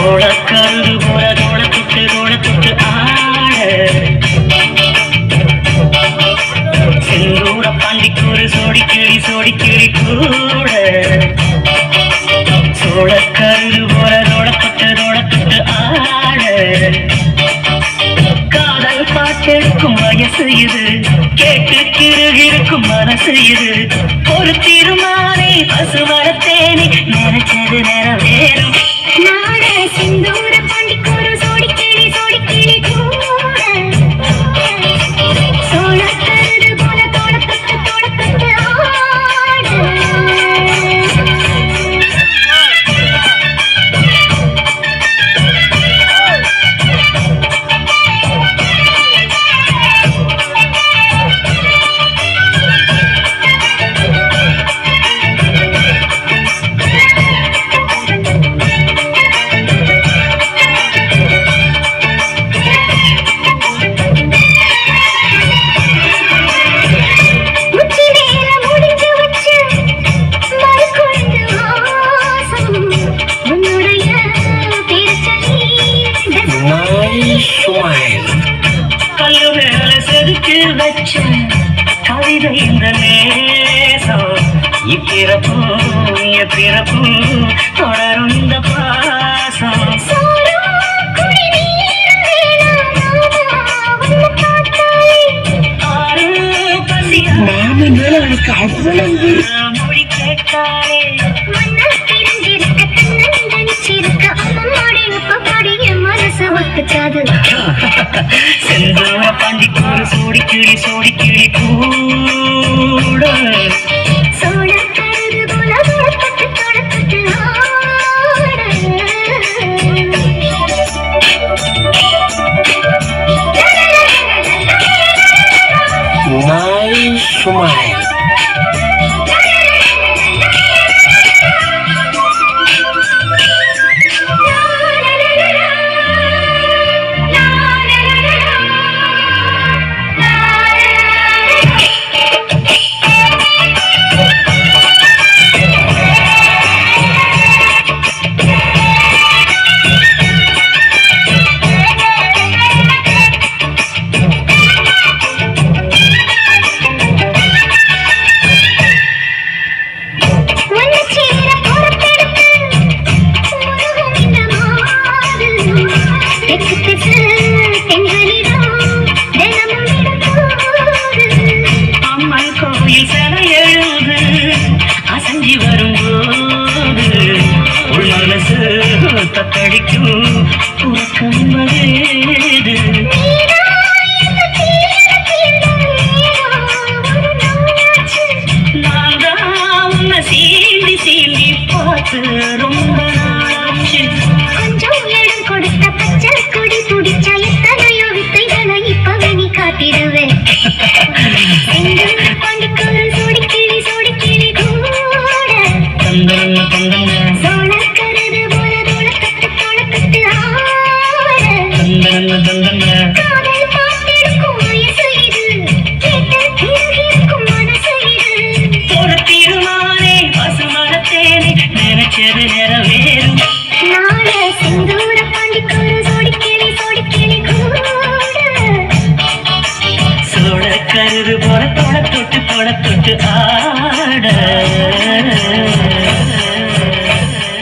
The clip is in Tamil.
சோளக்கரு போல தோளத்துட்டு ஆட செந்தூர பாண்டிக்கு ஒரு சோடி கிளி கூட சோளக்கரு போல தோளத்துட்டு ஆட காதல் பாட்டெடுக்கும் வயசு இது கேட்டு கிருகிருக்கும் மனசு இது ஒரு திருமாலை பசுமரத்தேனி நினைச்சது நிறைவேறும் நாட சிந்தூர பாண்டிக்கு ஒரு சோடி கிளி கூட சோளக்கரு போல தோளத்துட்டு ஆட கல்லு மேல செதுக்கு வச்ச கவிதை இந்த நேசம் இப்பிறப்பும் தொடரும் இந்த பாசம் மொழி கேட்டாலே செந்தூர பாண்டிக்கு ஒரு சோடி கிளி கூட சோளக்கரு போல தோளத்துட்டு ஆட Nice smile. தத்தடிக்கும் உறக்கம் மகேது நான் தான் உன்னை சீண்டி பார்த்து ரொம்ப நாளாச்சு கொஞ்சம் இடம் கொடுத்த பச்சை கொடி துடிச்சா எத்தனையோ வித்தைகளை இப்பவே நீ காட்டிடுவேன் பாண்டிக்கு ஒரு சோடி கிளி கூட தந்தன ஒரு திருமாலே பசுமரத்தேனி நினைச்சது நிறைவேறும் நாட சிந்தூர பாண்டிக்கு ஒரு சோடி கிளி கூட சோளக்கரு போல தோளத்துட்டு